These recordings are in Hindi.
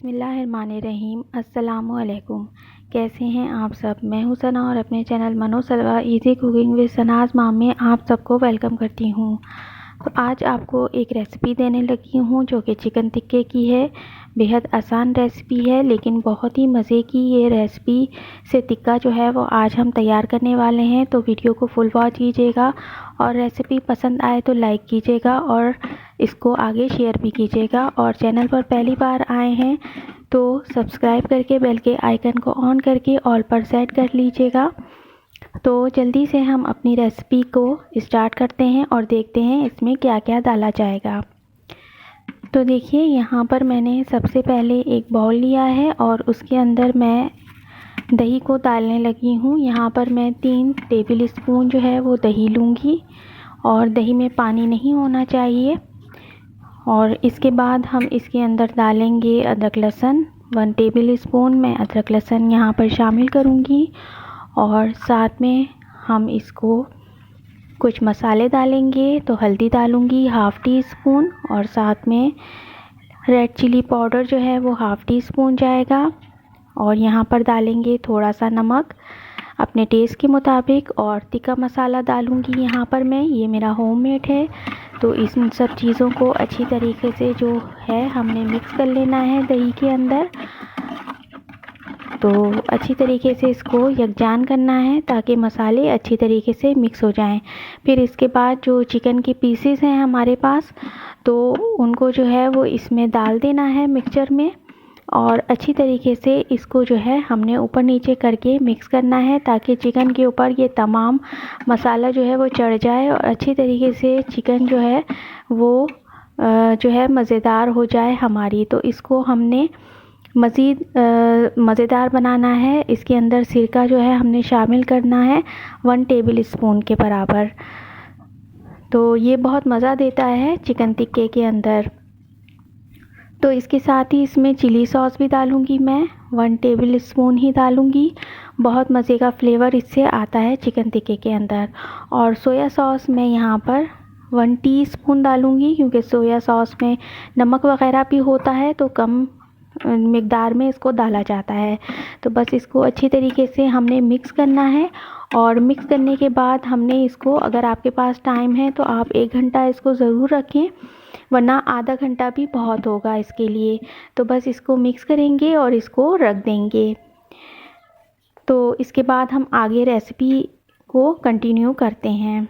बिस्मिल्लाहिर्रहमानिर्रहीम। अस्सलामुअलैकुम। कैसे हैं आप सब। मैं हूं सना और अपने चैनल मनो सलवा इजी कुकिंग विद सनाज माम में आप सबको वेलकम करती हूं। तो आज आपको एक रेसिपी देने लगी हूं जो कि चिकन टिक्के की है। बेहद आसान रेसिपी है लेकिन बहुत ही मज़े की ये रेसिपी से टिक्का जो है वो आज हम तैयार करने वाले हैं। तो वीडियो को फुल वॉच कीजिएगा और रेसिपी पसंद आए तो लाइक कीजिएगा और इसको आगे शेयर भी कीजिएगा। और चैनल पर पहली बार आए हैं तो सब्सक्राइब करके बेल के आइकन को ऑन करके ऑल पर सेट कर लीजिएगा। तो जल्दी से हम अपनी रेसिपी को स्टार्ट करते हैं और देखते हैं इसमें क्या क्या डाला जाएगा। तो देखिए यहाँ पर मैंने सबसे पहले एक बाउल लिया है और उसके अंदर मैं दही को डालने लगी हूँ। यहाँ पर मैं 3 टेबल स्पून जो है वो दही लूँगी और दही में पानी नहीं होना चाहिए। और इसके बाद हम इसके अंदर डालेंगे अदरक लहसुन। 1 टेबल स्पून मैं अदरक लहसुन यहाँ पर शामिल करूँगी और साथ में हम इसको कुछ मसाले डालेंगे। तो हल्दी डालूँगी हाफ़ टी स्पून और साथ में रेड चिली पाउडर जो है वो हाफ़ टी स्पून जाएगा। और यहाँ पर डालेंगे थोड़ा सा नमक अपने टेस्ट के मुताबिक और टिक्का मसाला डालूँगी यहाँ पर मैं, ये मेरा होममेड है। तो इन सब चीज़ों को अच्छी तरीके से जो है हमने मिक्स कर लेना है दही के अंदर। तो अच्छी तरीके से इसको यकजान करना है ताकि मसाले अच्छी तरीके से मिक्स हो जाएं। फिर इसके बाद जो चिकन के पीसेस हैं हमारे पास तो उनको जो है वो इसमें डाल देना है मिक्सचर में और अच्छी तरीके से इसको जो है हमने ऊपर नीचे करके मिक्स करना है ताकि चिकन के ऊपर ये तमाम मसाला जो है वो चढ़ जाए और अच्छी तरीके से चिकन जो है वो जो है मज़ेदार हो जाए हमारी। तो इसको हमने मज़ीद मज़ेदार बनाना है। इसके अंदर सिरका जो है हमने शामिल करना है 1 टेबल स्पून के बराबर। तो ये बहुत मज़ा देता है चिकन टिक्के के अंदर। तो इसके साथ ही इसमें चिली सॉस भी डालूँगी मैं 1 टेबल स्पून ही डालूँगी। बहुत मज़े का फ्लेवर इससे आता है चिकन टिक्के के अंदर। और सोया सॉस मैं यहाँ पर 1 टीस्पून डालूँगी क्योंकि सोया सॉस में नमक वगैरह भी होता है तो कम मिक़दार में इसको डाला जाता है। तो बस इसको अच्छी तरीके से हमने मिक्स करना है और मिक्स करने के बाद हमने इसको, अगर आपके पास टाइम है तो आप 1 घंटा इसको ज़रूर रखें वरना आधा घंटा भी बहुत होगा इसके लिए। तो बस इसको मिक्स करेंगे और इसको रख देंगे। तो इसके बाद हम आगे रेसिपी को कंटिन्यू करते हैं।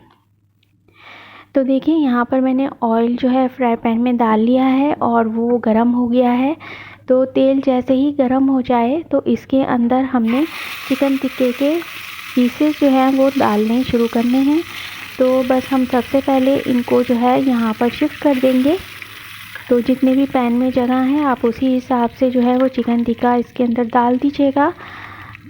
तो देखिए यहाँ पर मैंने ऑयल जो है फ्राई पैन में डाल लिया है और वो गर्म हो गया है। तो तेल जैसे ही गर्म हो जाए तो इसके अंदर हमने चिकन टिक्के के पीसेस जो हैं वो डालने शुरू करने हैं। तो बस हम सबसे पहले इनको जो है यहाँ पर शिफ्ट कर देंगे। तो जितने भी पैन में जगह है आप उसी हिसाब से जो है वो चिकन टिक्का इसके अंदर डाल दीजिएगा।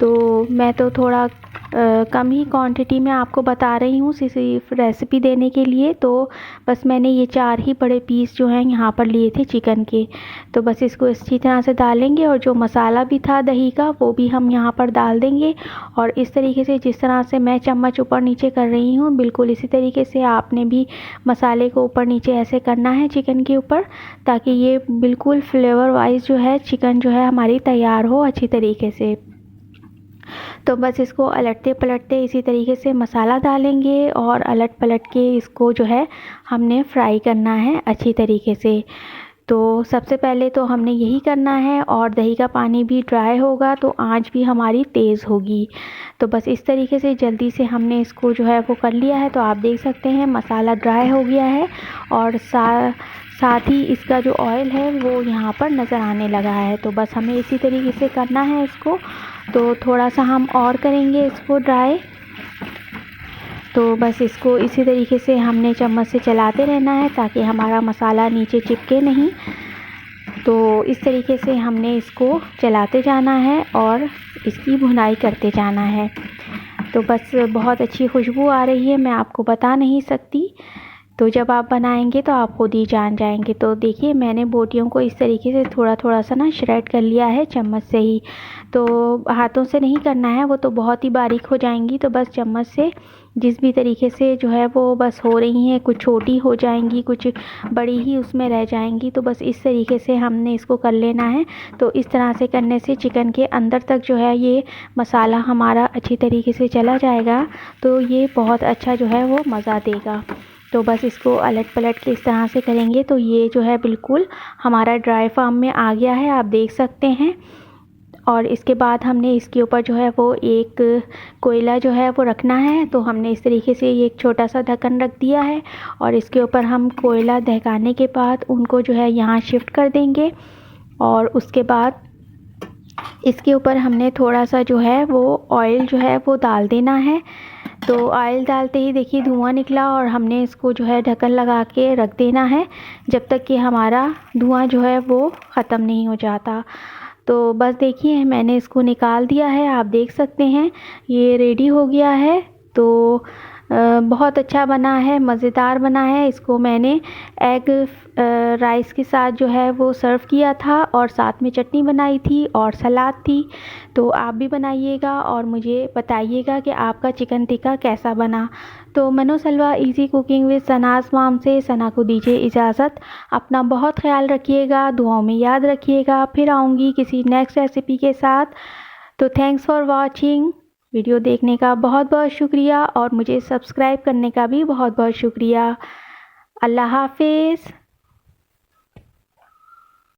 तो मैं तो थोड़ा कम ही क्वांटिटी में आपको बता रही हूँ सिर्फ रेसिपी देने के लिए। तो बस मैंने ये 4 ही बड़े पीस जो हैं यहाँ पर लिए थे चिकन के। तो बस इसको अच्छी तरह से डालेंगे और जो मसाला भी था दही का वो भी हम यहाँ पर डाल देंगे। और इस तरीके से जिस तरह से मैं चम्मच ऊपर नीचे कर रही हूँ बिल्कुल इसी तरीके से आपने भी मसाले को ऊपर नीचे ऐसे करना है चिकन के ऊपर ताकि ये बिल्कुल फ्लेवर वाइज जो है चिकन जो है हमारी तैयार हो अच्छी तरीके से। तो बस इसको अलटते पलटते इसी तरीके से मसाला डालेंगे और अलट पलट के इसको जो है हमने फ्राई करना है अच्छी तरीके से। तो सबसे पहले तो हमने यही करना है और दही का पानी भी ड्राई होगा तो आंच भी हमारी तेज़ होगी। तो बस इस तरीके से जल्दी से हमने इसको जो है वो कर लिया है। तो आप देख सकते हैं मसाला ड्राई हो गया है और साथ ही इसका जो ऑयल है वो यहाँ पर नज़र आने लगा है। तो बस हमें इसी तरीके से करना है इसको। तो थोड़ा सा हम और करेंगे इसको ड्राई। तो बस इसको इसी तरीके से हमने चम्मच से चलाते रहना है ताकि हमारा मसाला नीचे चिपके नहीं। तो इस तरीके से हमने इसको चलाते जाना है और इसकी भुनाई करते जाना है। तो बस बहुत अच्छी खुशबू आ रही है, मैं आपको बता नहीं सकती। तो जब आप बनाएंगे तो आप खुद ही जान जाएंगे। तो देखिए मैंने बोटियों को इस तरीके से थोड़ा थोड़ा सा ना श्रेड कर लिया है चम्मच से ही। तो हाथों से नहीं करना है, वो तो बहुत ही बारीक हो जाएंगी। तो बस चम्मच से जिस भी तरीके से जो है वो बस हो रही हैं, कुछ छोटी हो जाएंगी, कुछ बड़ी ही उसमें रह जाएंगी। तो बस इस तरीके से हमने इसको कर लेना है। तो इस तरह से करने से चिकन के अंदर तक जो है ये मसाला हमारा अच्छी तरीके से चला जाएगा, तो ये बहुत अच्छा जो है वो मज़ा देगा। तो बस इसको अलट पलट के इस तरह से करेंगे तो ये जो है बिल्कुल हमारा ड्राई फार्म में आ गया है, आप देख सकते हैं। और इसके बाद हमने इसके ऊपर जो है वो एक कोयला जो है वो रखना है। तो हमने इस तरीके से ये एक छोटा सा ढक्कन रख दिया है और इसके ऊपर हम कोयला दहकाने के बाद उनको जो है यहाँ शिफ्ट कर देंगे। और उसके बाद इसके ऊपर हमने थोड़ा सा जो है वो ऑयल जो है वो डाल देना है। तो ऑयल डालते ही देखिए धुआं निकला और हमने इसको जो है ढक्कन लगा के रख देना है जब तक कि हमारा धुआं जो है वो ख़त्म नहीं हो जाता। तो बस देखिए मैंने इसको निकाल दिया है, आप देख सकते हैं ये रेडी हो गया है। तो बहुत अच्छा बना है, मज़ेदार बना है। इसको मैंने एग राइस के साथ जो है वो सर्व किया था और साथ में चटनी बनाई थी और सलाद थी। तो आप भी बनाइएगा और मुझे बताइएगा कि आपका चिकन टिक्का कैसा बना। तो मनो सलवा इजी कुकिंग विद सनाज़ मॉम से सना को दीजिए इजाज़त। अपना बहुत ख्याल रखिएगा, दुआओं में याद रखिएगा। फिर आऊँगी किसी नेक्स्ट रेसिपी के साथ। तो थैंक्स फॉर वॉचिंग। वीडियो देखने का बहुत बहुत शुक्रिया और मुझे सब्सक्राइब करने का भी बहुत बहुत शुक्रिया। अल्लाह हाफिज़।